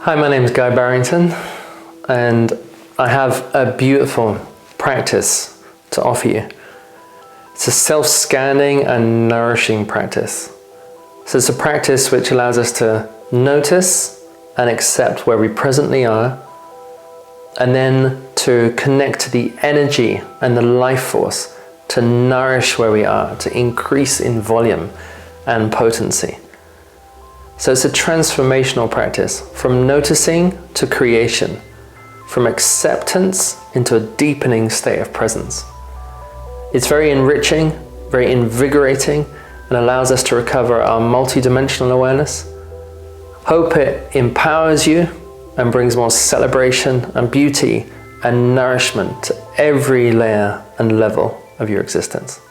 Hi, my name is Guy Barrington, and I have a beautiful practice to offer you. It's a self-scanning and nourishing practice. So it's a practice which allows us to notice and accept where we presently are, and then to connect to the energy and the life force to nourish where we are, to increase in volume and potency. So it's a transformational practice, from noticing to creation, from acceptance into a deepening state of presence. It's very enriching, very invigorating, and allows us to recover our multidimensional awareness. Hope it empowers you and brings more celebration and beauty and nourishment to every layer and level of your existence.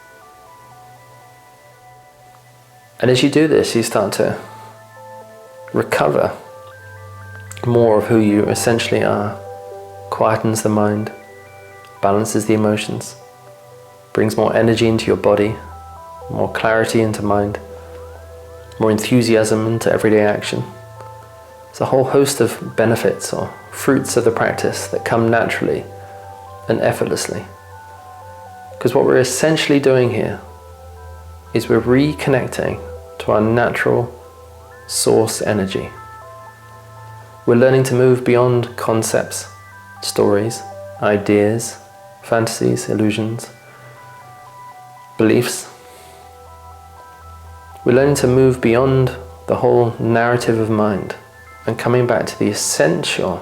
And as you do this, you start to recover more of who you essentially are, quietens the mind, balances the emotions, brings more energy into your body, more clarity into mind, more enthusiasm into everyday action. It's a whole host of benefits or fruits of the practice that come naturally and effortlessly. Because what we're essentially doing here is we're reconnecting to our natural source energy. We're learning to move beyond concepts, stories, ideas, fantasies, illusions, beliefs. We're learning to move beyond the whole narrative of mind and coming back to the essential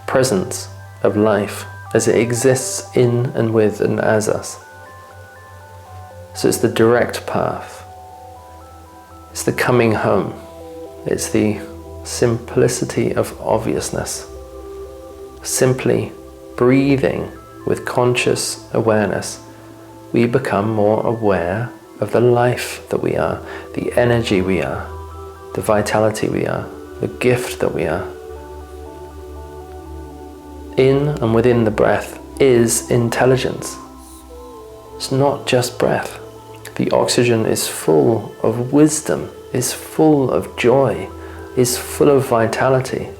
presence of life as it exists in and with and as us. So it's the direct path. It's the coming home. It's the simplicity of obviousness. Simply breathing with conscious awareness, we become more aware of the life that we are, the energy we are, the vitality we are, the gift that we are. In and within the breath is intelligence. It's not just breath. The oxygen is full of wisdom, is full of joy, is full of vitality.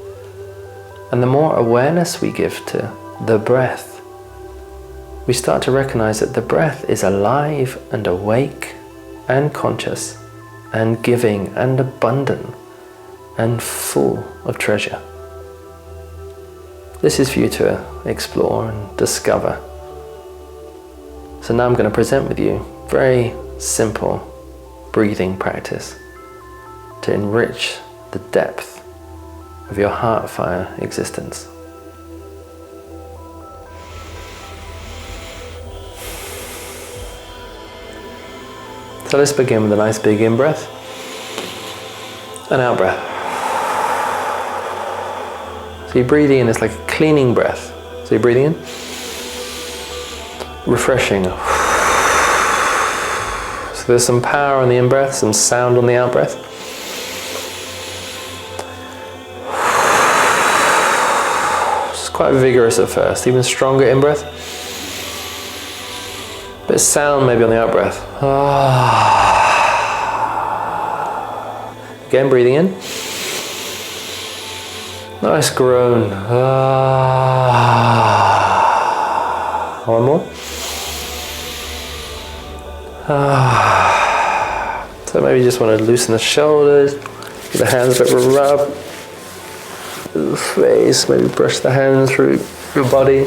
And the more awareness we give to the breath, we start to recognize that the breath is alive and awake and conscious and giving and abundant and full of treasure. This is for you to explore and discover. So now I'm going to present with you a very simple breathing practice to enrich the depth of your heart fire existence. So let's begin with a nice big in-breath and out-breath. So you're breathing in, it's like a cleaning breath. So you're breathing in, refreshing. So there's some power on the in-breath, some sound on the out-breath. It's quite vigorous at first, even stronger in-breath. Bit of sound maybe on the out-breath. Again, breathing in. Nice groan. One more. So maybe you just want to loosen the shoulders, give the hands a bit of a rub, the face, maybe brush the hands through your body.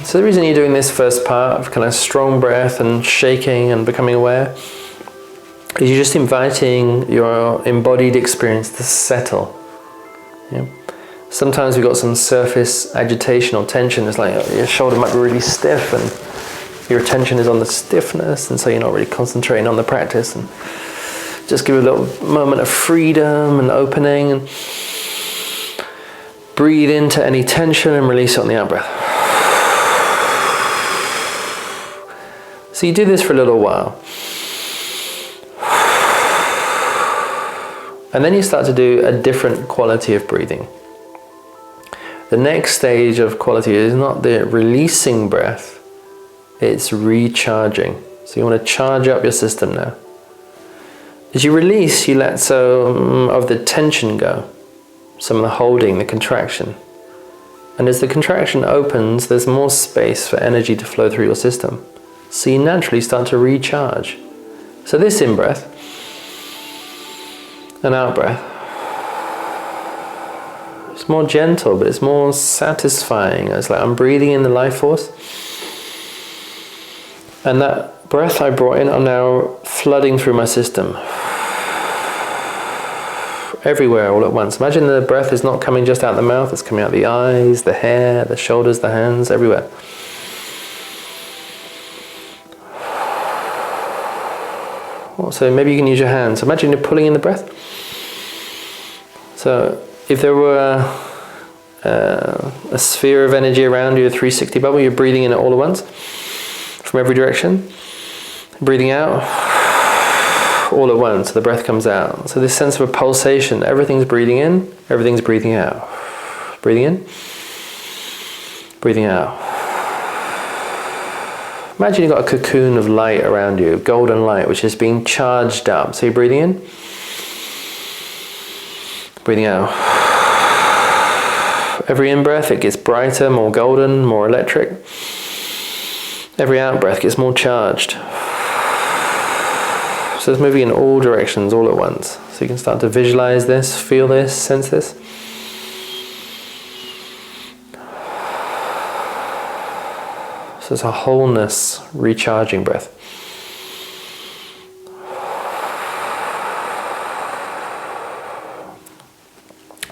So the reason you're doing this first part of kind of strong breath and shaking and becoming aware is you're just inviting your embodied experience to settle. Yeah? Sometimes we've got some surface agitation or tension. It's like your shoulder might be really stiff and your attention is on the stiffness, and so you're not really concentrating on the practice. And just give a little moment of freedom and opening, and breathe into any tension and release it on the out-breath. So you do this for a little while. And then you start to do a different quality of breathing. The next stage of quality is not the releasing breath, it's recharging. So you want to charge up your system now. As you release, you let some of the tension go, some of the holding, the contraction. And as the contraction opens, there's more space for energy to flow through your system. So you naturally start to recharge. So this in-breath, and out-breath, it's more gentle, but it's more satisfying. It's like I'm breathing in the life force. And that breath I brought in, I'm now flooding through my system. Everywhere, all at once. Imagine the breath is not coming just out the mouth, it's coming out the eyes, the hair, the shoulders, the hands, everywhere. So maybe you can use your hands. Imagine you're pulling in the breath. So if there were a sphere of energy around you, a 360 bubble, you're breathing in it all at once, from every direction. Breathing out, all at once, the breath comes out. So this sense of a pulsation, everything's breathing in, everything's breathing out. Breathing in, breathing out. Imagine you've got a cocoon of light around you, golden light, which is being charged up. So you're breathing in, breathing out. Every in-breath, it gets brighter, more golden, more electric. Every out-breath gets more charged. So it's moving in all directions, all at once. So you can start to visualize this, feel this, sense this. So it's a wholeness, recharging breath.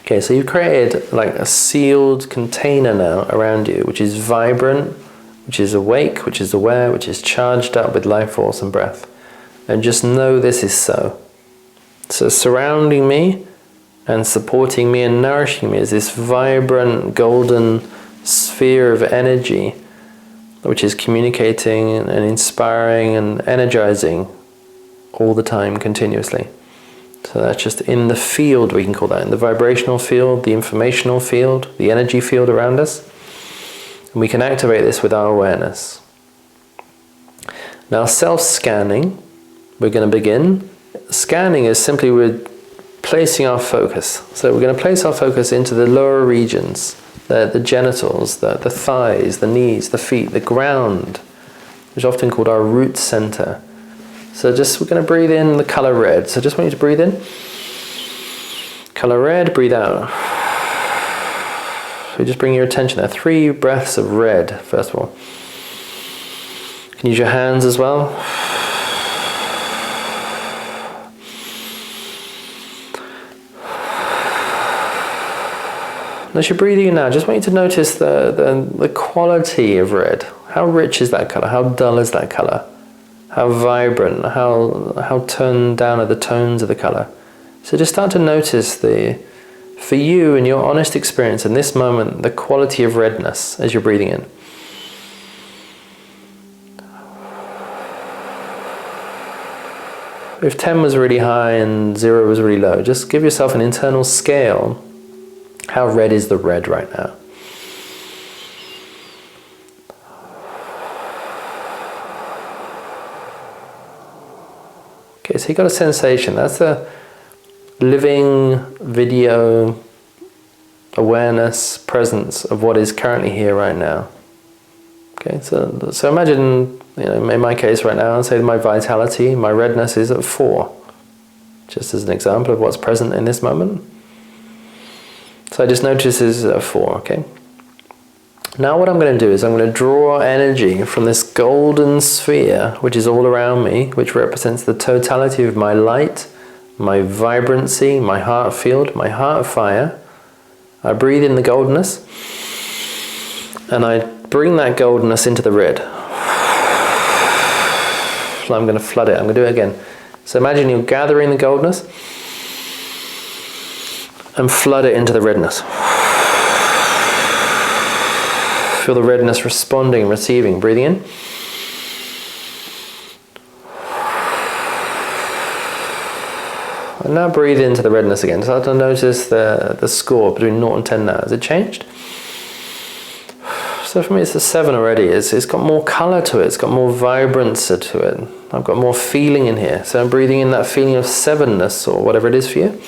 Okay, so you've created like a sealed container now around you, which is vibrant, which is awake, which is aware, which is charged up with life force and breath. And just know this is so. So surrounding me and supporting me and nourishing me is this vibrant golden sphere of energy, which is communicating and inspiring and energizing all the time, continuously. So that's just in the field, we can call that, in the vibrational field, the informational field, the energy field around us. And we can activate this with our awareness. Now self-scanning, we're going to begin. Scanning is simply we're placing our focus. So we're going to place our focus into the lower regions, the genitals, the thighs, the knees, the feet, the ground, which is often called our root center. So we're going to breathe in the color red. So just want you to breathe in. Color red, breathe out. So just bring your attention there. 3 breaths of red, first of all. You can use your hands as well. As you're breathing in now, just want you to notice the quality of red. How rich is that color? How dull is that color? How vibrant? How toned down are the tones of the color? So just start to notice for you and your honest experience in this moment, the quality of redness as you're breathing in. If 10 was really high and 0 was really low, just give yourself an internal scale. How red is the red right now? Okay, so you got a sensation. That's a living video awareness, presence of what is currently here right now. Okay, so imagine, in my case right now, I'll say my vitality, my redness is at 4. Just as an example of what's present in this moment. So I just notice this is at 4, okay? Now what I'm going to do is I'm going to draw energy from this golden sphere, which is all around me, which represents the totality of my light, my vibrancy, my heart field, my heart fire. I breathe in the goldenness, and I bring that goldenness into the red. So I'm going to flood it. I'm going to do it again. So imagine you're gathering the goldenness and flood it into the redness. Feel the redness responding, receiving, breathing in. And now breathe into the redness again. Start to notice the score between 0 and 10 now. Has it changed? So for me it's a 7 already. It's got more colour to it, it's got more vibrancy to it. I've got more feeling in here. So I'm breathing in that feeling of 7-ness or whatever it is for you.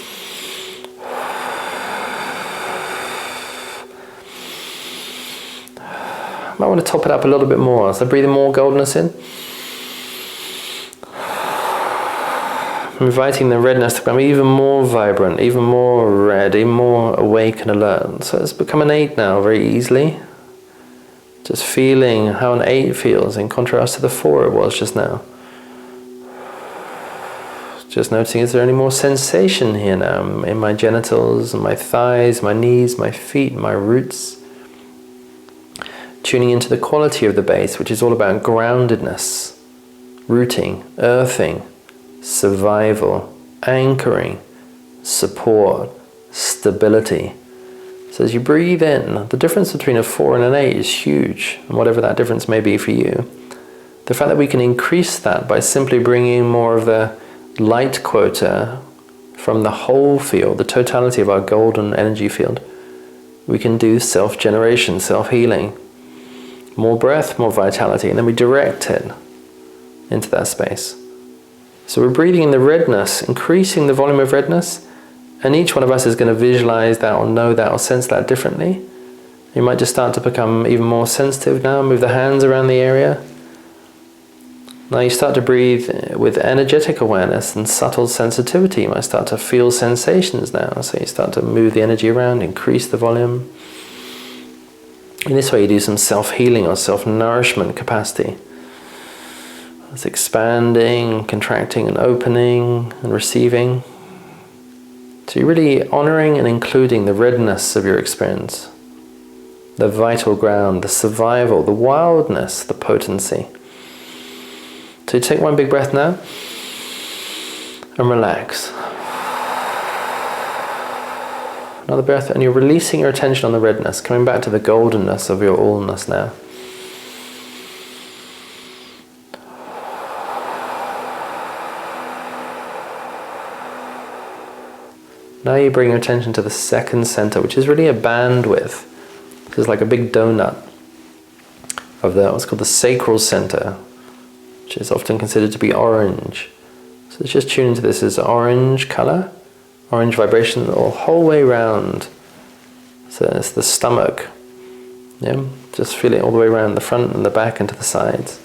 I might want to top it up a little bit more. So breathing more goldenness in. I'm inviting the redness to become even more vibrant, even more red, even more awake and alert. So it's become an 8 now very easily. Just feeling how an 8 feels in contrast to the 4 it was just now. Just noticing, is there any more sensation here now in my genitals, my thighs, my knees, my feet, my roots? Tuning into the quality of the base, which is all about groundedness, rooting, earthing, survival, anchoring, support, stability. So as you breathe in, the difference between a 4 and an 8 is huge, and whatever that difference may be for you. The fact that we can increase that by simply bringing more of the light quota from the whole field, the totality of our golden energy field, we can do self-generation, self-healing, more breath, more vitality, and then we direct it into that space. So we're breathing in the redness, increasing the volume of redness, and each one of us is going to visualize that or know that or sense that differently. You might just start to become even more sensitive now, move the hands around the area. Now you start to breathe with energetic awareness and subtle sensitivity. You might start to feel sensations now. So you start to move the energy around, increase the volume. In this way you do some self-healing or self-nourishment capacity. It's expanding, contracting and opening and receiving. So you're really honoring and including the redness of your experience. The vital ground, the survival, the wildness, the potency. So you take one big breath now and relax. Another breath, and you're releasing your attention on the redness, coming back to the goldenness of your allness now. Now you bring your attention to the second center, which is really a bandwidth. This is like a big donut of what's called the sacral center, which is often considered to be orange. So let's just tune into this as orange color, orange vibration the whole way around. So it's the stomach. Yeah, just feel it all the way around the front and the back and to the sides.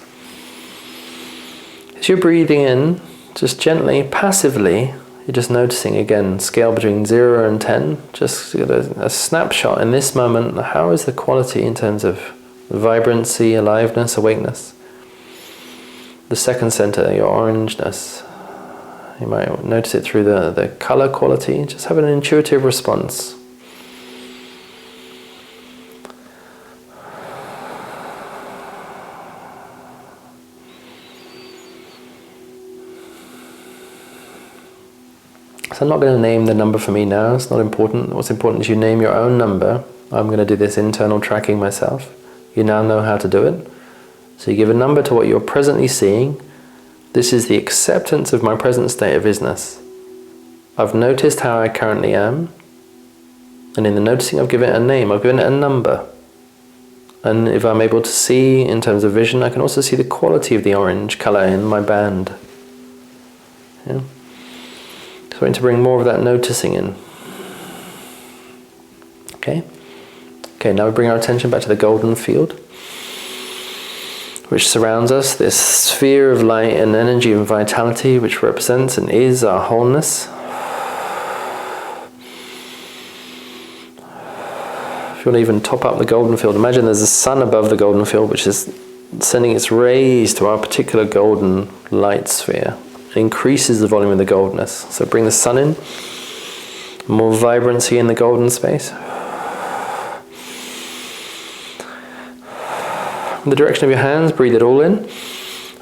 As you're breathing in, just gently, passively, you're just noticing again, scale between 0 and 10, just a snapshot in this moment. How is the quality in terms of vibrancy, aliveness, awakeness? The second center, your orangeness. You might notice it through the color quality. Just have an intuitive response. So I'm not going to name the number for me now. It's not important. What's important is you name your own number. I'm going to do this internal tracking myself. You now know how to do it. So you give a number to what you're presently seeing. This is the acceptance of my present state of isness. I've noticed how I currently am. And in the noticing, I've given it a name. I've given it a number. And if I'm able to see in terms of vision, I can also see the quality of the orange color in my band. Yeah. So we're going to bring more of that noticing in. Okay. Okay, now we bring our attention back to the golden field, which surrounds us, this sphere of light and energy and vitality, which represents and is our wholeness. If you want to even top up the golden field, imagine there's a sun above the golden field, which is sending its rays to our particular golden light sphere. It increases the volume of the goldenness. So bring the sun in, more vibrancy in the golden space. In the direction of your hands, breathe it all in,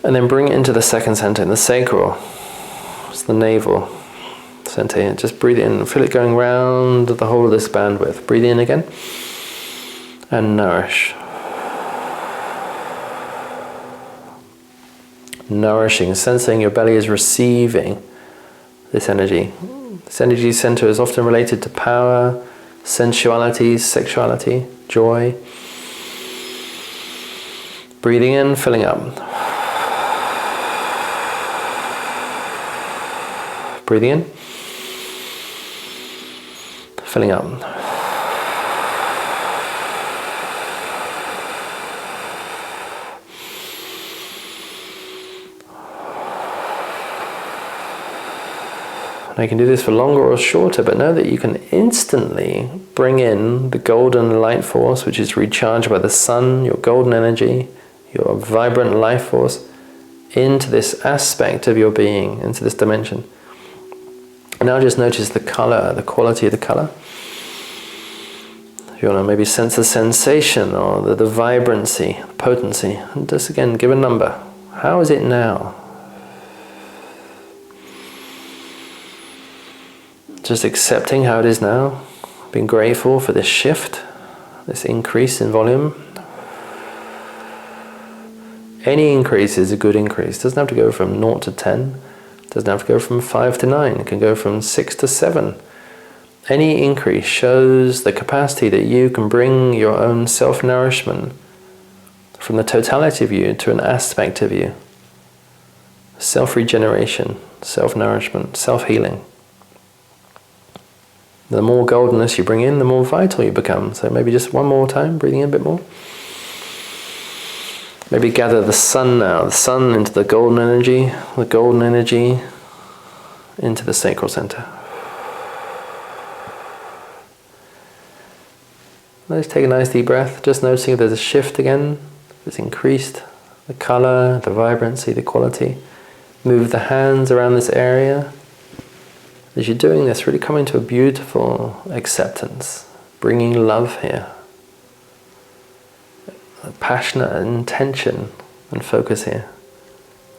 and then bring it into the second center, in the sacral. It's the navel center. Just breathe it in, feel it going round the whole of this bandwidth. Breathe in again, and nourish. Nourishing, sensing your belly is receiving this energy. This energy center is often related to power, sensuality, sexuality, joy. Breathing in, filling up. Breathing in, filling up. Now you can do this for longer or shorter, but know that you can instantly bring in the golden light force, which is recharged by the sun, your golden energy, your vibrant life force, into this aspect of your being, into this dimension. And now just notice the color, the quality of the color. If you want to maybe sense the sensation or the vibrancy, potency, and just again give a number. How is it now? Just accepting how it is now, being grateful for this shift, this increase in volume. Any increase is a good increase. It doesn't have to go from 0 to 10. It doesn't have to go from 5 to 9. It can go from 6 to 7. Any increase shows the capacity that you can bring your own self-nourishment from the totality of you to an aspect of you. Self-regeneration, self-nourishment, self-healing. The more goldenness you bring in, the more vital you become. So maybe just one more time, breathing in a bit more. Maybe gather the sun now, the sun into the golden energy into the sacral center. Let's take a nice deep breath, just noticing if there's a shift again, it's increased, the color, the vibrancy, the quality. Move the hands around this area. As you're doing this, really come into a beautiful acceptance, bringing love here. A passionate intention and focus here.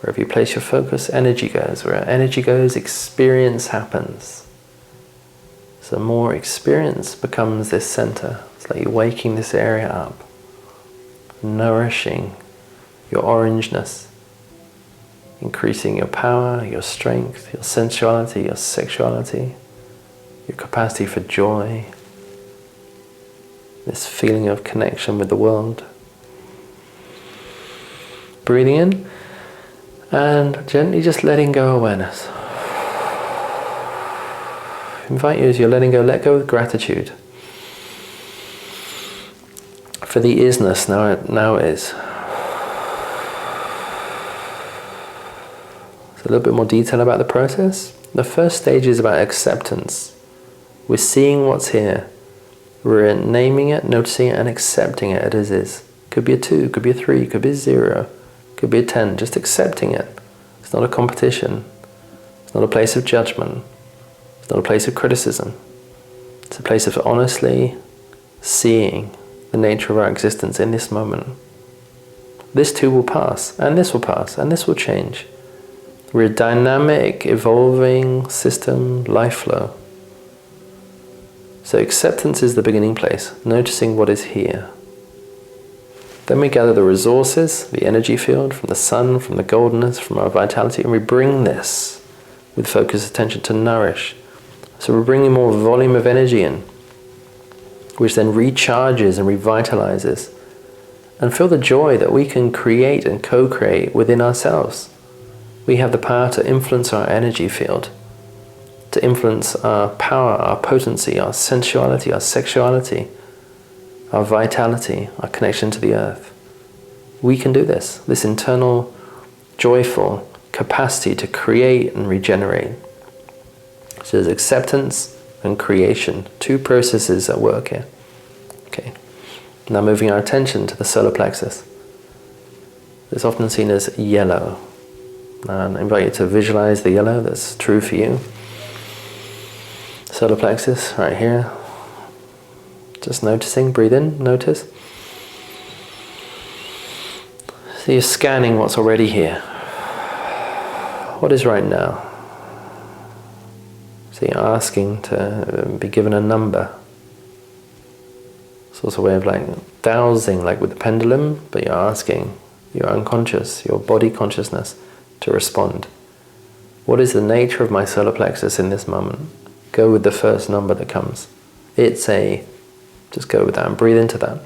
Wherever you place your focus, energy goes. Where energy goes, experience happens. So more experience becomes this center. It's like you're waking this area up, nourishing your orangeness, increasing your power, your strength, your sensuality, your sexuality, your capacity for joy, this feeling of connection with the world. Breathing in and gently just letting go awareness. I invite you, as you're letting go, let go with gratitude for the isness now is. A little bit more detail about the process. The first stage is about acceptance. We're seeing what's here. We're naming it, noticing it, and accepting it as is. Could be a 2, could be a 3, could be a 0, could be a 10. Just accepting it. It's not a competition. It's not a place of judgment. It's not a place of criticism. It's a place of honestly seeing the nature of our existence in this moment. This too will pass, and this will pass, and this will change. We're a dynamic, evolving system, life flow. So acceptance is the beginning place, noticing what is here. Then we gather the resources, the energy field from the sun, from the goldenness, from our vitality, and we bring this with focused attention to nourish. So we're bringing more volume of energy in, which then recharges and revitalizes. And feel the joy that we can create and co-create within ourselves. We have the power to influence our energy field, to influence our power, our potency, our sensuality, our sexuality, our vitality, our connection to the earth. We can do this internal, joyful capacity to create and regenerate. So there's acceptance and creation, two processes at work here. Okay. Now moving our attention to the solar plexus. It's often seen as yellow. And I invite you to visualize the yellow that's true for you. Solar plexus, right here. Just noticing, breathe in, notice. So you're scanning what's already here. What is right now? So you're asking to be given a number. It's also a way of like dowsing, like with the pendulum, but you're asking your unconscious, your body consciousness, to respond. What is the nature of my solar plexus in this moment? Go with the first number that comes. Just go with that and breathe into that.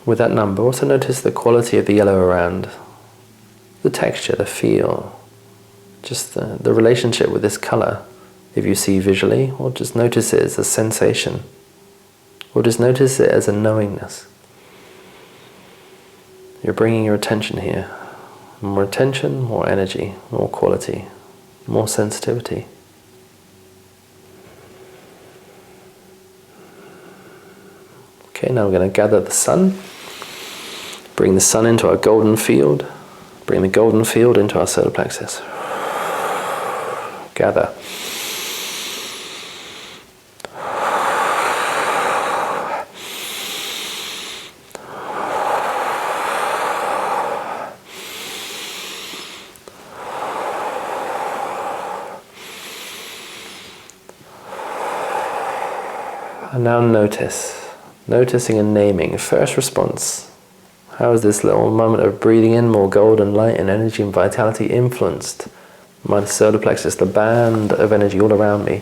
with that number, also notice the quality of the yellow around, the texture, the feel, just the relationship with this color, if you see visually, or just notice it as a sensation, or just notice it as a knowingness. You're bringing your attention here. More attention, more energy, more quality, more sensitivity. Okay, now we're going to gather the sun. Bring the sun into our golden field. Bring the golden field into our solar plexus. Gather. And now noticing and naming. First response. How is this little moment of breathing in more golden light and energy and vitality influenced my solar plexus, the band of energy all around me?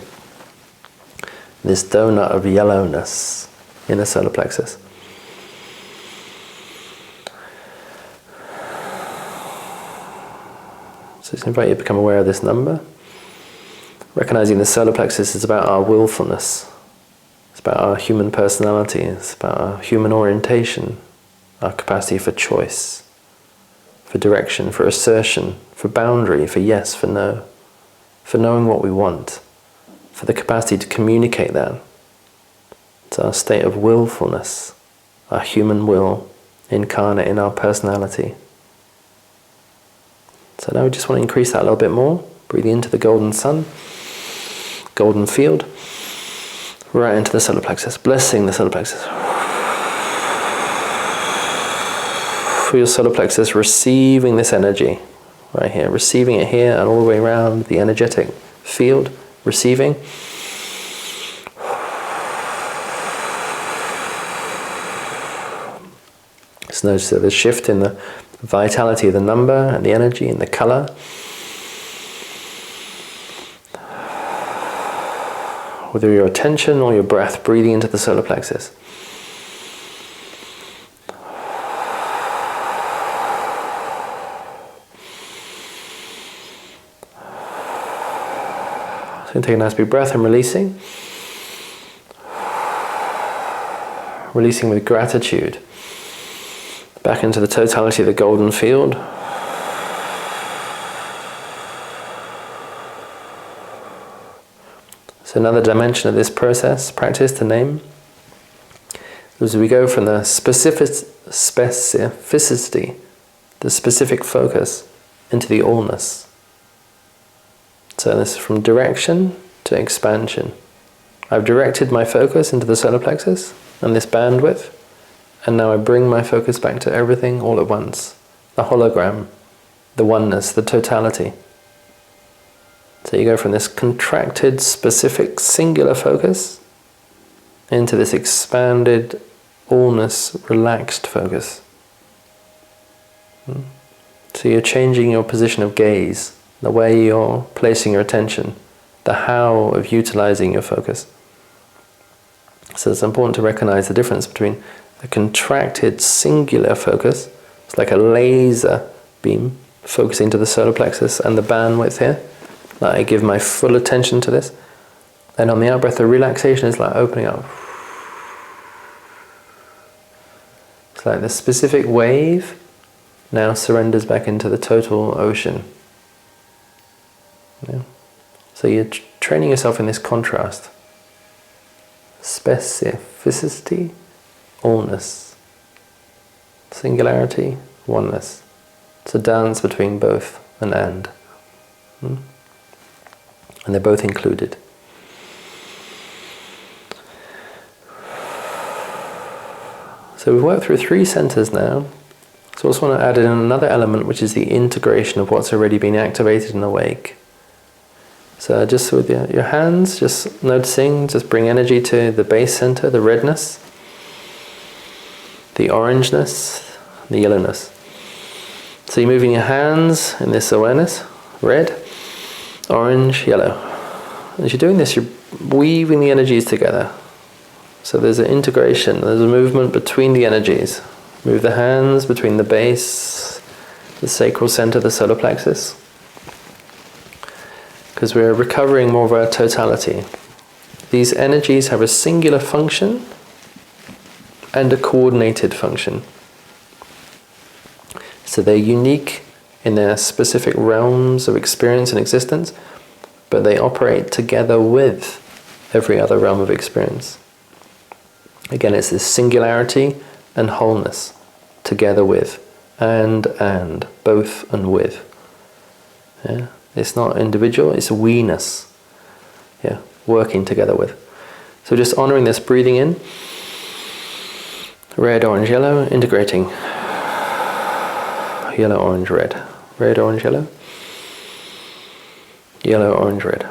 This donut of yellowness in the solar plexus. So just invite you to become aware of this number. Recognizing the solar plexus is about our willfulness. It's about our human personality, it's about our human orientation, our capacity for choice, for direction, for assertion, for boundary, for yes, for no, for knowing what we want, for the capacity to communicate that. It's our state of willfulness, our human will incarnate in our personality. So now we just want to increase that a little bit more, breathing into the golden sun, golden field, right into the solar plexus, blessing the solar plexus. For your solar plexus, receiving this energy right here, receiving it here and all the way around the energetic field, receiving. Just notice that there's a shift in the vitality of the number and the energy and the color. Whether your attention or your breath, breathing into the solar plexus. So take a nice big breath and releasing. Releasing with gratitude. Back into the totality of the golden field. So another dimension of this practice to name, as we go from the specificity, the specific focus, into the allness. So this is from direction to expansion. I've directed my focus into the solar plexus and this bandwidth, and now I bring my focus back to everything all at once. The hologram, the oneness, the totality. So you go from this contracted, specific, singular focus into this expanded, allness, relaxed focus. So you're changing your position of gaze, the way you're placing your attention, the how of utilizing your focus. So it's important to recognize the difference between a contracted, singular focus, it's like a laser beam focusing to the solar plexus and the bandwidth here. Like I give my full attention to this. Then on the out breath, the relaxation is like opening up. It's like the specific wave now surrenders back into the total ocean. Yeah. So you're training yourself in this contrast. Specificity, allness. Singularity, oneness. It's a dance between both and. And they're both included. So we've worked through 3 centers now. So I also want to add in another element, which is the integration of what's already been activated and awake. So just with your hands, just noticing, just bring energy to the base center, the redness, the orangeness, the yellowness. So you're moving your hands in this awareness, red, orange, yellow. As you're doing this, you're weaving the energies together. So there's an integration, there's a movement between the energies. Move the hands between the base, the sacral center, the solar plexus. Because we're recovering more of our totality. These energies have a singular function and a coordinated function. So they're unique in their specific realms of experience and existence, but they operate together with every other realm of experience. Again, it's this singularity and wholeness, together with, and, both and with. Yeah? It's not individual, it's we-ness. Yeah, working together with. So just honoring this, breathing in, red, orange, yellow, integrating. Yellow, orange, red. Red, orange, yellow. Yellow, orange, red.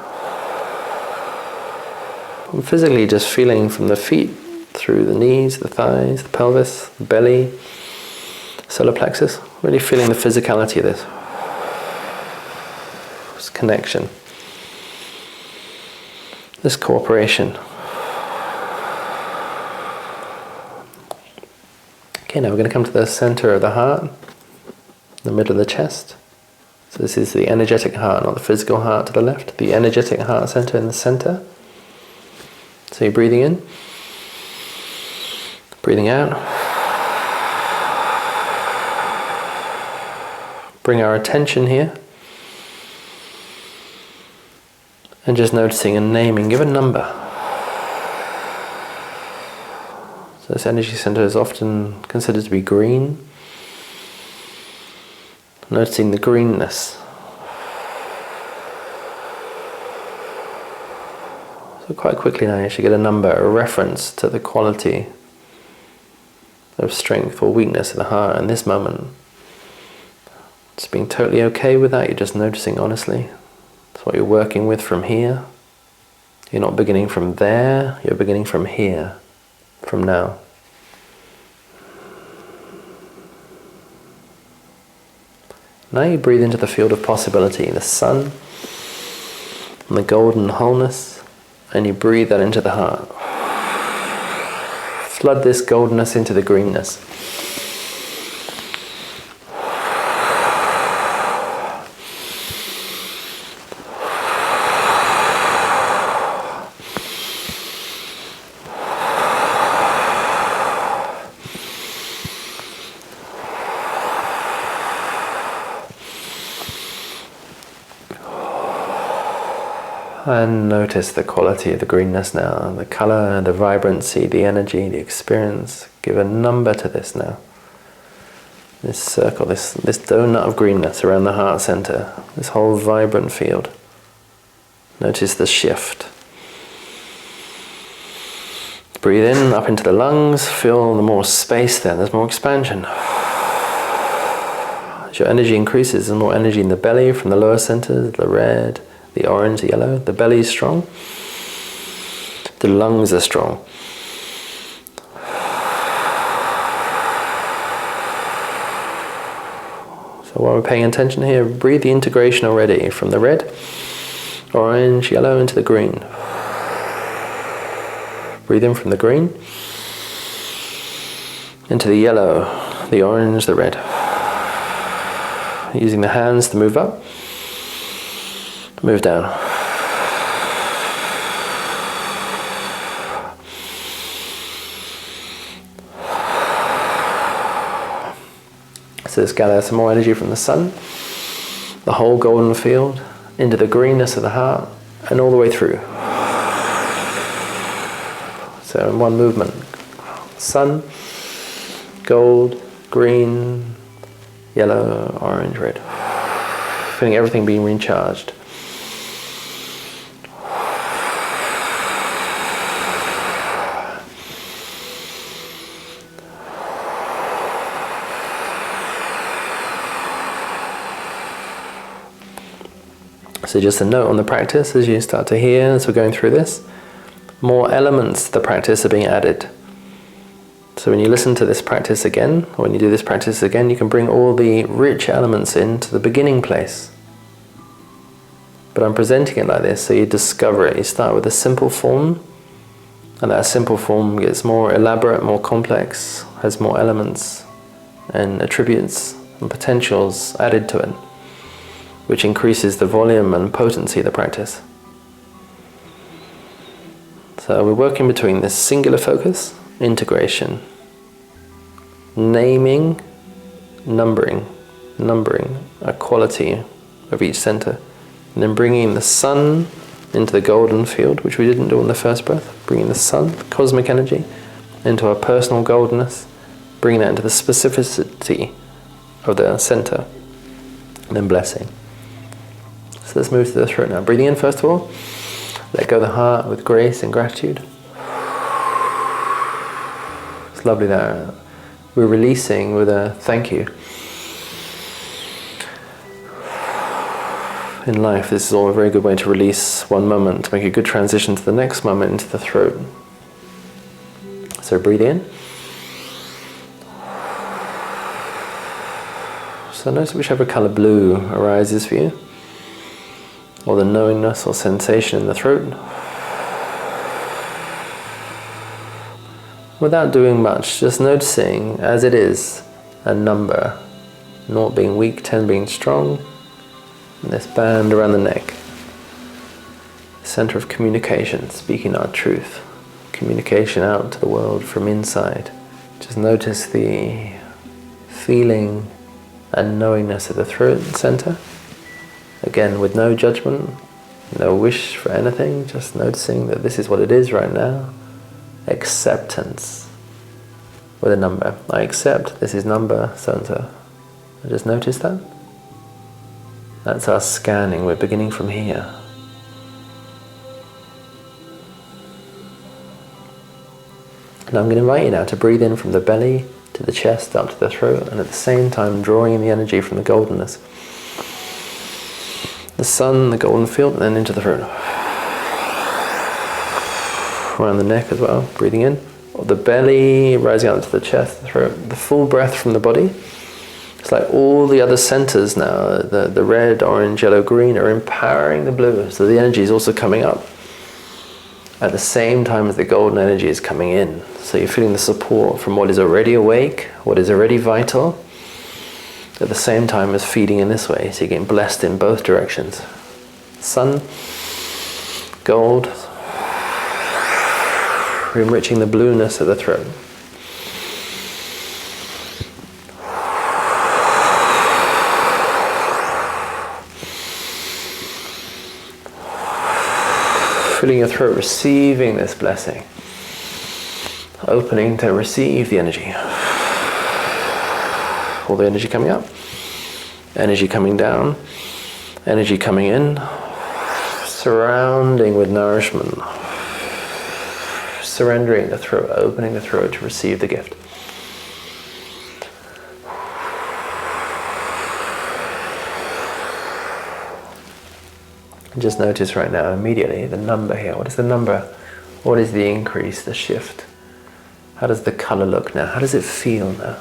I'm physically just feeling from the feet, through the knees, the thighs, the pelvis, the belly, solar plexus. Really feeling the physicality of this. This connection. This cooperation. Okay, now we're going to come to the center of the heart, the middle of the chest. So this is the energetic heart, not the physical heart to the left. The energetic heart center in the center. So you're breathing in, breathing out. Bring our attention here. And just noticing and naming, give a number. So this energy center is often considered to be green. Noticing the greenness. So quite quickly now you should get a number, a reference to the quality of strength or weakness of the heart in this moment. Just being totally okay with that, you're just noticing honestly. That's what you're working with from here. You're not beginning from there, you're beginning from here, from now. Now you breathe into the field of possibility, the sun, and the golden wholeness, and you breathe that into the heart. Flood this goldenness into the greenness. And notice the quality of the greenness now, the color, the vibrancy, the energy, the experience. Give a number to this now. This circle, this donut of greenness around the heart center, this whole vibrant field. Notice the shift. Breathe in, up into the lungs, feel the more space there, there's more expansion. As your energy increases, there's more energy in the belly from the lower center, the red, the orange, the yellow. The belly is strong. The lungs are strong. So while we're paying attention here, breathe the integration already from the red, orange, yellow into the green. Breathe in from the green into the yellow, the orange, the red. Using the hands to move up. Move down. So let's gather some more energy from the sun, the whole golden field, into the greenness of the heart, and all the way through. So in one movement, sun, gold, green, yellow, orange, red. Feeling everything being recharged. So just a note on the practice as you start to hear, as we're going through this, more elements to the practice are being added. So when you listen to this practice again, or when you do this practice again, you can bring all the rich elements into the beginning place. But I'm presenting it like this so you discover it. You start with a simple form, and that simple form gets more elaborate, more complex, has more elements, and attributes and potentials added to it, which increases the volume and potency of the practice. So we're working between this singular focus, integration, naming, numbering a quality of each center, and then bringing the sun into the golden field, which we didn't do on the first breath, bringing the sun, cosmic energy, into our personal goldenness, bringing that into the specificity of the center, and then blessing. So let's move to the throat now. Breathing in first of all, let go of the heart with grace and gratitude. It's lovely that we're releasing with a thank you. In life, this is all a very good way to release one moment, to make a good transition to the next moment into the throat. So breathe in. So notice whichever color blue arises for you, or the knowingness or sensation in the throat. Without doing much, just noticing as it is a number, 0 being weak, 10 being strong, and this band around the neck, center of communication, speaking our truth, communication out to the world from inside. Just notice the feeling and knowingness of the throat center. Again, with no judgment, no wish for anything, just noticing that this is what it is right now. Acceptance with a number. I accept this is number so-and-so. I just notice that. That's our scanning. We're beginning from here. And I'm going to invite you now to breathe in from the belly to the chest, up to the throat, and at the same time drawing in the energy from the goldenness. The sun, the golden field, and then into the throat. Around the neck as well, breathing in. The belly rising out into the chest, the throat, the full breath from the body. It's like all the other centers now, the red, orange, yellow, green, are empowering the blue. So the energy is also coming up at the same time as the golden energy is coming in. So you're feeling the support from what is already awake, what is already vital, at the same time as feeding in this way. So you're getting blessed in both directions. Sun, gold, enriching the blueness of the throat. Filling your throat, receiving this blessing. Opening to receive the energy. All the energy coming up. Energy coming down. Energy coming in. Surrounding with nourishment. Surrendering the throat, opening the throat to receive the gift. Just notice right now, immediately, the number here. What is the number? What is the increase, the shift? How does the color look now? How does it feel now?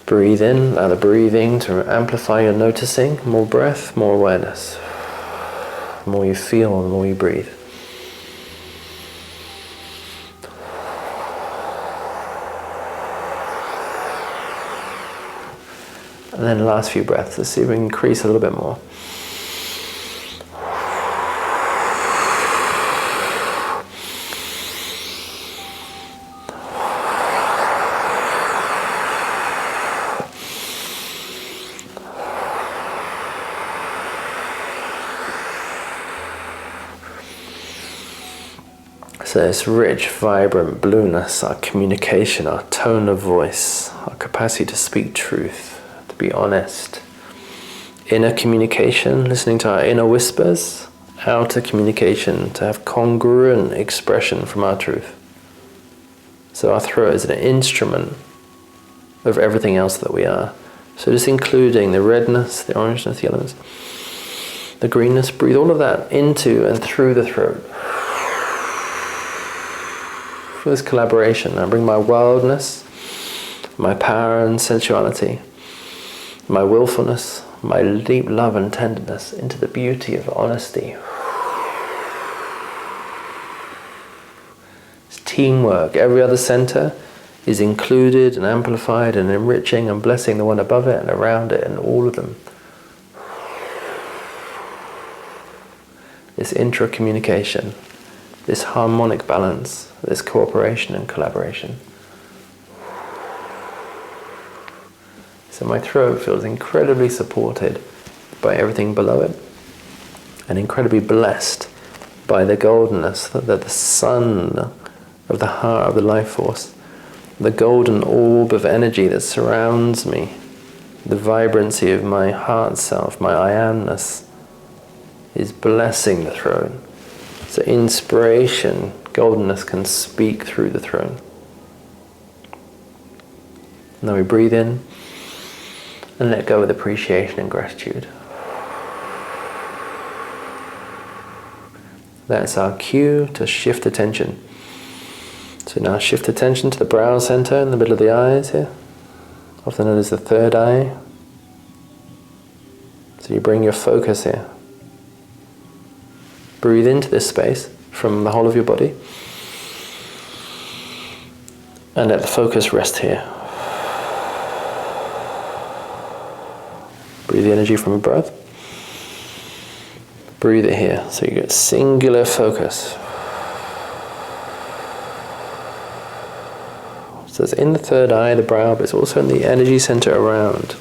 Breathe in, allow the breathing to amplify your noticing. More breath, more awareness. The more you feel, the more you breathe. And then the last few breaths, let's see if we can increase a little bit more. So this rich, vibrant blueness, our communication, our tone of voice, our capacity to speak truth, to be honest. Inner communication, listening to our inner whispers. Outer communication, to have congruent expression from our truth. So our throat is an instrument of everything else that we are. So just including the redness, the orangeness, the yellowness, the greenness, breathe all of that into and through the throat. For this collaboration, I bring my wildness, my power and sensuality, my willfulness, my deep love and tenderness into the beauty of honesty. It's teamwork. Every other center is included and amplified and enriching and blessing the one above it and around it and all of them. This intra-communication, this harmonic balance, this cooperation and collaboration. So my throat feels incredibly supported by everything below it, and incredibly blessed by the goldenness, the sun of the heart of the life force, the golden orb of energy that surrounds me, the vibrancy of my heart self, my I amness, is blessing the throne. So inspiration, goldenness can speak through the throne. Now we breathe in and let go with appreciation and gratitude. That's our cue to shift attention. So now shift attention to the brow center in the middle of the eyes here, often known as the third eye. So you bring your focus here. Breathe into this space from the whole of your body, and let the focus rest here. Breathe the energy from your breath. Breathe it here, so you get singular focus. So it's in the third eye, the brow, but it's also in the energy center around.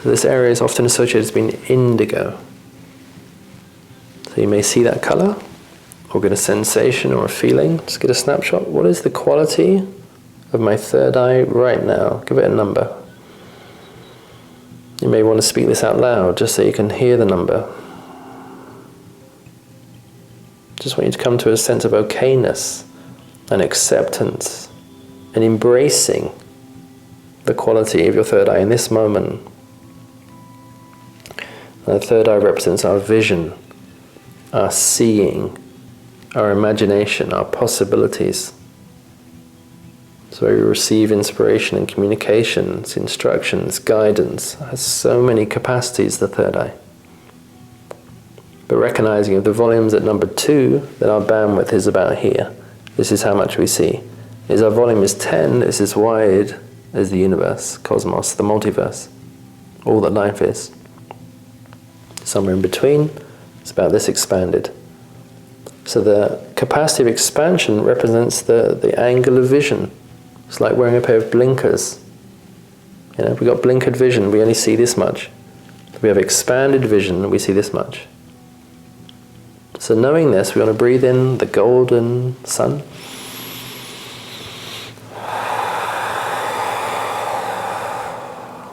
So this area is often associated as being indigo. So you may see that color, or get a sensation or a feeling. Just get a snapshot. What is the quality of my third eye right now? Give it a number. You may want to speak this out loud, just so you can hear the number. Just want you to come to a sense of okayness and acceptance and embracing the quality of your third eye in this moment. And the third eye represents our vision, our seeing, our imagination, our possibilities. So we receive inspiration and communications, instructions, guidance. It has so many capacities, the third eye. But recognizing of the volumes at number 2, that our bandwidth is about here. This is how much we see. As our volume is 10, it's as wide as the universe, cosmos, the multiverse, all that life is. Somewhere in between, it's about this expanded. So the capacity of expansion represents the angle of vision. It's like wearing a pair of blinkers. You know, if we've got blinkered vision, we only see this much. If we have expanded vision, we see this much. So knowing this, we want to breathe in the golden sun.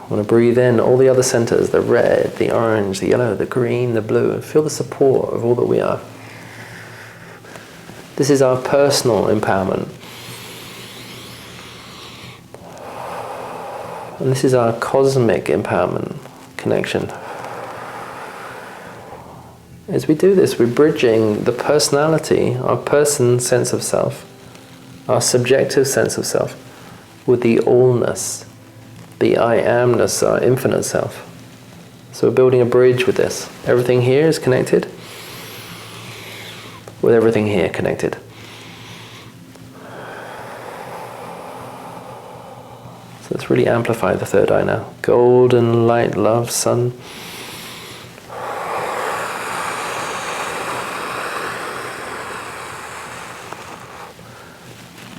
We want to breathe in all the other centers, the red, the orange, the yellow, the green, the blue. Feel the support of all that we are. This is our personal empowerment. And this is our cosmic empowerment connection. As we do this, we're bridging the personality, our person sense of self, our subjective sense of self, with the allness, the I amness, our infinite self. So we're building a bridge with this. Everything here is connected with everything here connected. So let's really amplify the third eye now. Golden light, love, sun.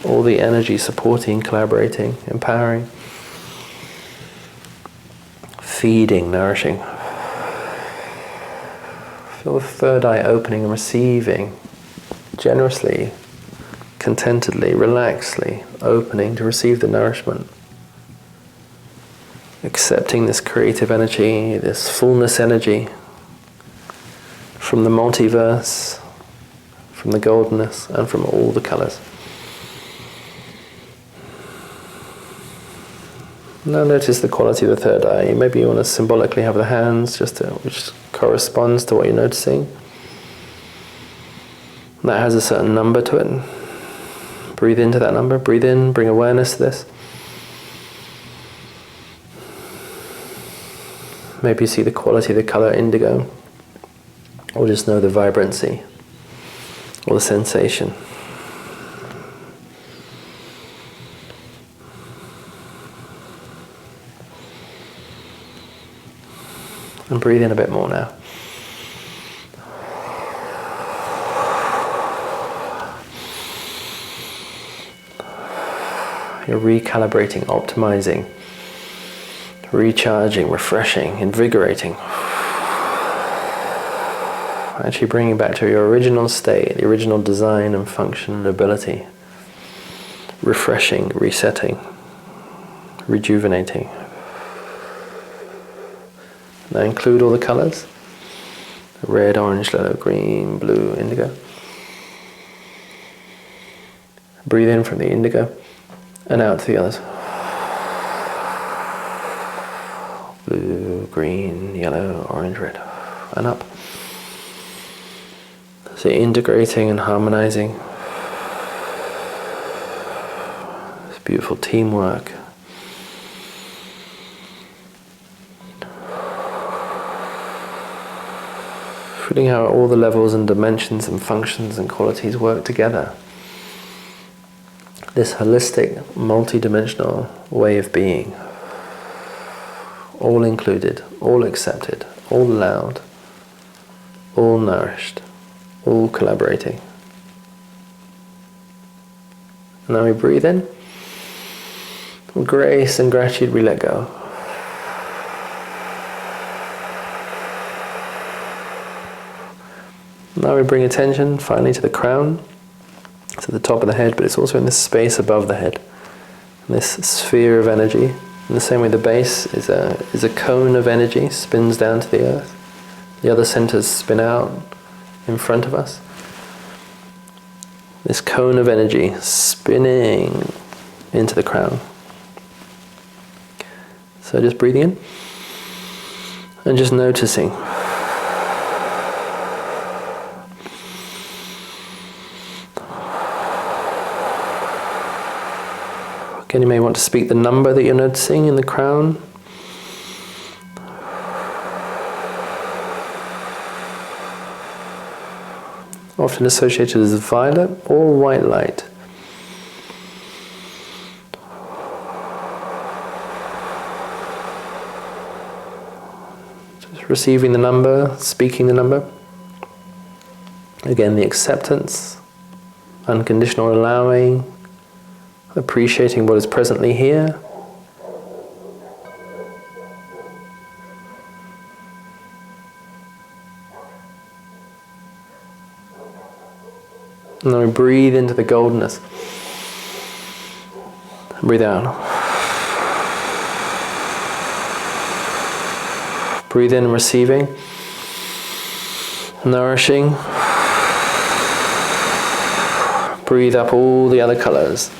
All the energy supporting, collaborating, empowering, feeding, nourishing. Feel the third eye opening and receiving generously, contentedly, relaxedly, opening to receive the nourishment. Accepting this creative energy, this fullness energy from the multiverse, from the goldenness, and from all the colors. Now notice the quality of the third eye. Maybe you want to symbolically have the hands which corresponds to what you're noticing. That has a certain number to it. Breathe into that number. Breathe in, bring awareness to this. Maybe you see the quality of the color indigo, or just know the vibrancy or the sensation. And breathe in a bit more now. You're recalibrating, optimizing, recharging, refreshing, invigorating. Actually bringing back to your original state, the original design and function and ability. Refreshing, resetting, rejuvenating. Now include all the colors. Red, orange, yellow, green, blue, indigo. Breathe in from the indigo and out to the others. Blue, green, yellow, orange, red, and up. So integrating and harmonizing. This beautiful teamwork. Feeling how all the levels and dimensions and functions and qualities work together. This holistic, multi-dimensional way of being. All included, all accepted, all allowed, all nourished, all collaborating. And now we breathe in. With grace and gratitude we let go. Now we bring attention finally to the crown, to the top of the head, but it's also in this space above the head, this sphere of energy. In the same way the base is a cone of energy, spins down to the earth. The other centers spin out in front of us. This cone of energy spinning into the crown. So just breathing in and just noticing. Again, you may want to speak the number that you're noticing in the crown. Often associated as violet or white light. Just receiving the number, speaking the number. Again, the acceptance, unconditional allowing, appreciating what is presently here. And then we breathe into the goldenness. Breathe out. Breathe in, receiving, nourishing. Breathe up all the other colors.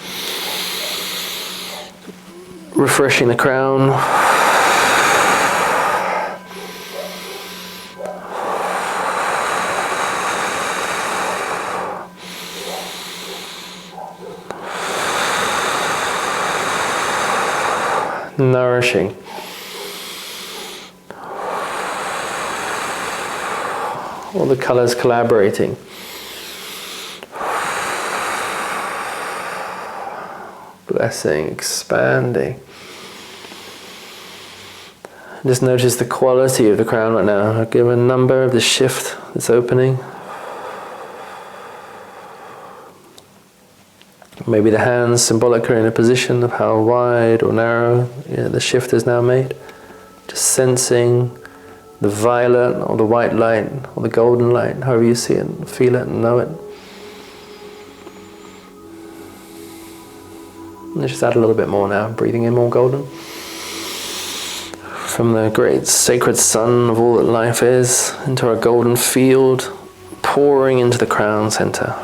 Refreshing the crown. Nourishing. All the colors collaborating. Blessing, expanding. Just notice the quality of the crown right now. I'll give a number of the shift that's opening. Maybe the hands symbolic are in a position of how wide or narrow the shift is now made. Just sensing the violet or the white light or the golden light, however you see it, feel it and know it. Let's just add a little bit more now, breathing in more golden. From the great sacred sun of all that life is, into our golden field, pouring into the crown center.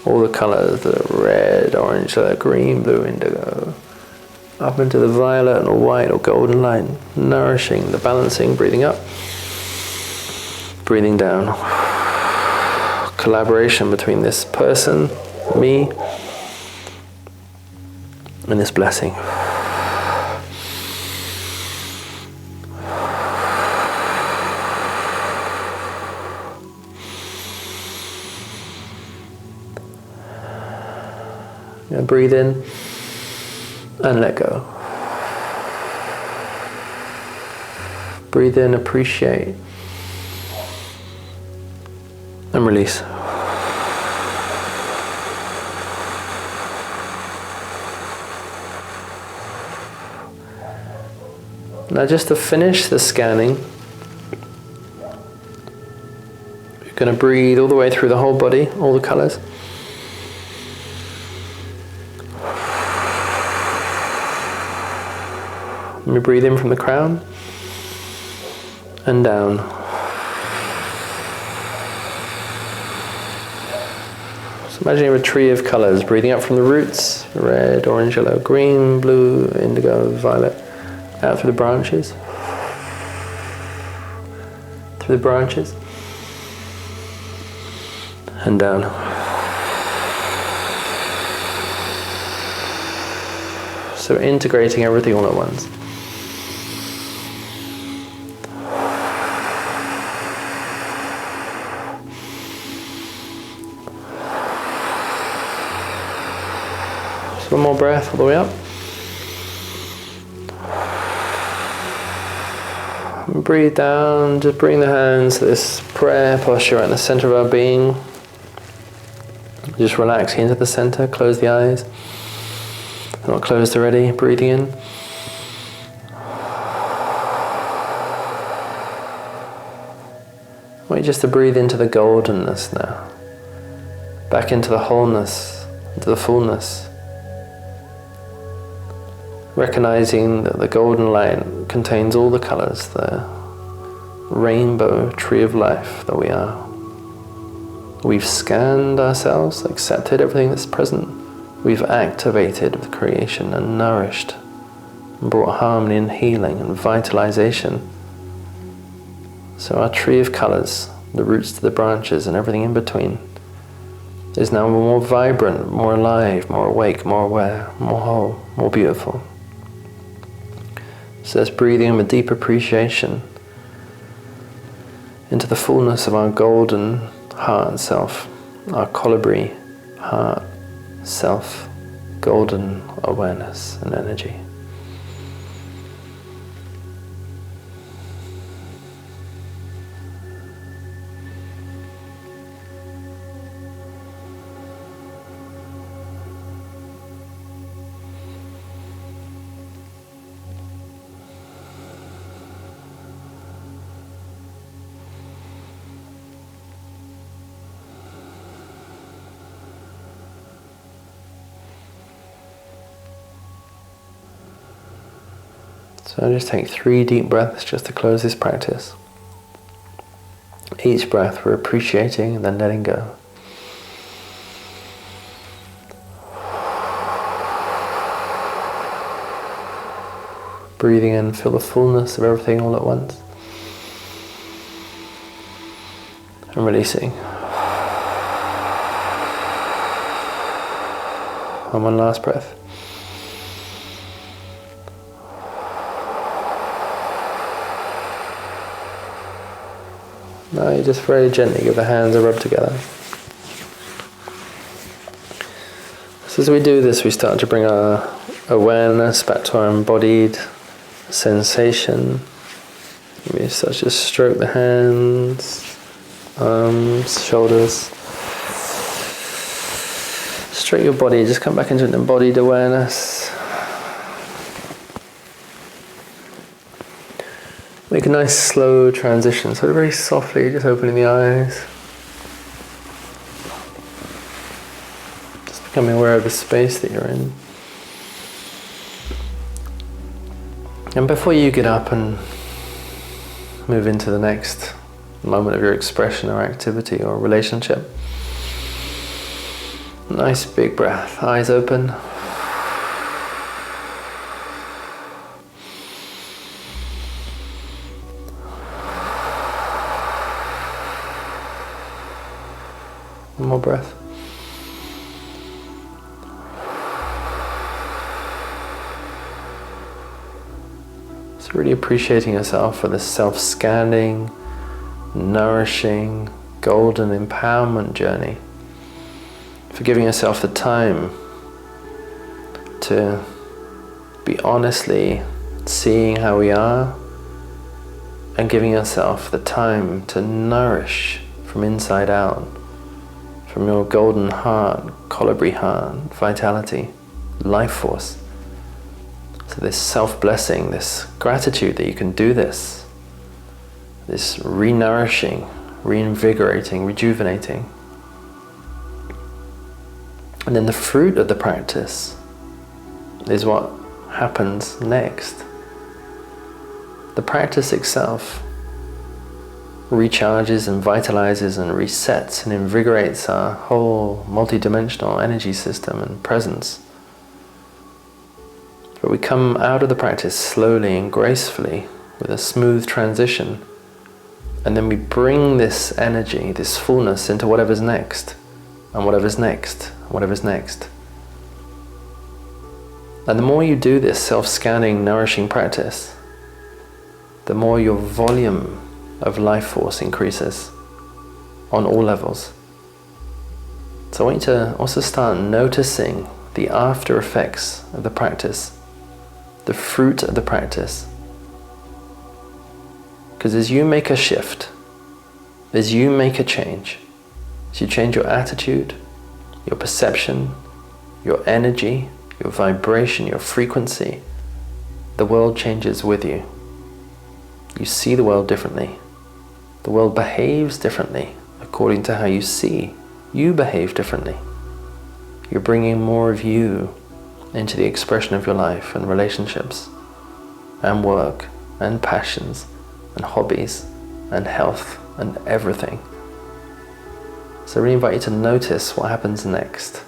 All the colors, the red, orange, green, blue, indigo. Up into the violet or white or golden light, nourishing, the balancing, breathing up, breathing down. Collaboration between this person, me, and this blessing. Breathe in and let go. Breathe in, appreciate, and release. Now just to finish the scanning, you're going to breathe all the way through the whole body, all the colours. Let me breathe in from the crown and down. So imagine you have a tree of colours, breathing up from the roots, red, orange, yellow, green, blue, indigo, violet. Out through the branches, and down. So integrating everything all at once. So one more breath all the way up. Breathe down, just bring the hands to this prayer posture at the center of our being. Just relaxing into the center, close the eyes. They're not closed already, breathing in. I want you just to breathe into the goldenness now. Back into the wholeness, into the fullness. Recognizing that the golden light contains all the colors, the rainbow tree of life that we are. We've scanned ourselves, accepted everything that's present. We've activated the creation and nourished, and brought harmony and healing and vitalization. So our tree of colors, the roots to the branches and everything in between, is now more vibrant, more alive, more awake, more aware, more whole, more beautiful. So let's breathe in with deep appreciation into the fullness of our golden heart self, our colibri heart self, golden awareness and energy. So just take 3 deep breaths just to close this practice. Each breath we're appreciating and then letting go. Breathing in, feel the fullness of everything all at once. And releasing. And one last breath. Now you just very gently give the hands a rub together. So as we do this, we start to bring our awareness back to our embodied sensation. We start to just stroke the hands, arms, shoulders. Stroke your body, just come back into an embodied awareness. Make a nice slow transition, so very softly, just opening the eyes. Just becoming aware of the space that you're in. And before you get up and move into the next moment of your expression or activity or relationship, nice big breath, eyes open. One more breath. So really appreciating yourself for this self-scanning, nourishing, golden empowerment journey. For giving yourself the time to be honestly seeing how we are and giving yourself the time to nourish from inside out, from your golden heart, colibri heart, vitality, life force. So this self-blessing, this gratitude that you can do this re-nourishing, reinvigorating, rejuvenating. And then the fruit of the practice is what happens next. The practice itself recharges and vitalizes and resets and invigorates our whole multidimensional energy system and presence. But we come out of the practice slowly and gracefully with a smooth transition, and then we bring this energy, this fullness, into whatever's next, and whatever's next, and whatever's next. And the more you do this self-scanning, nourishing practice, the more your volume of life force increases on all levels. So I want you to also start noticing the after effects of the practice, the fruit of the practice. Because as you make a shift, as you make a change, as you change your attitude, your perception, your energy, your vibration, your frequency, the world changes with you. You see the world differently. The world behaves differently according to how you see. You behave differently. You're bringing more of you into the expression of your life and relationships and work and passions and hobbies and health and everything. So I really invite you to notice what happens next.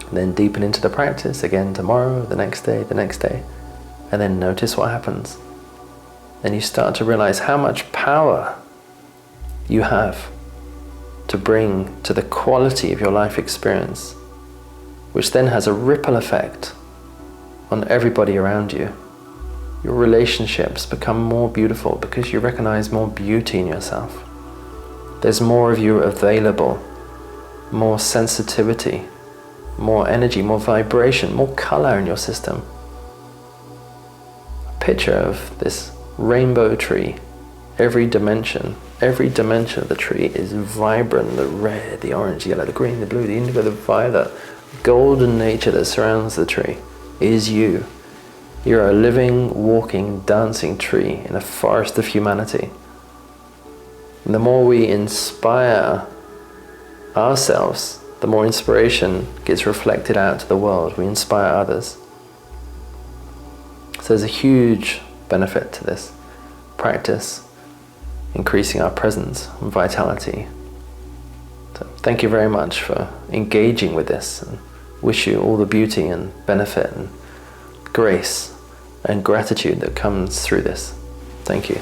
And then deepen into the practice again tomorrow, the next day, and then notice what happens. Then you start to realize how much power you have to bring to the quality of your life experience, which then has a ripple effect on everybody around you. Your relationships become more beautiful because you recognize more beauty in yourself. There's more of you available, more sensitivity, more energy, more vibration, more color in your system. A picture of this rainbow tree. Every dimension of the tree is vibrant. The red, the orange, the yellow, the green, the blue, the indigo, the violet, golden nature that surrounds the tree is you. You're a living, walking, dancing tree in a forest of humanity. And the more we inspire ourselves, the more inspiration gets reflected out to the world. We inspire others. So there's a huge benefit to this practice, increasing our presence and vitality. So thank you very much for engaging with this, and wish you all the beauty and benefit and grace and gratitude that comes through this. Thank you.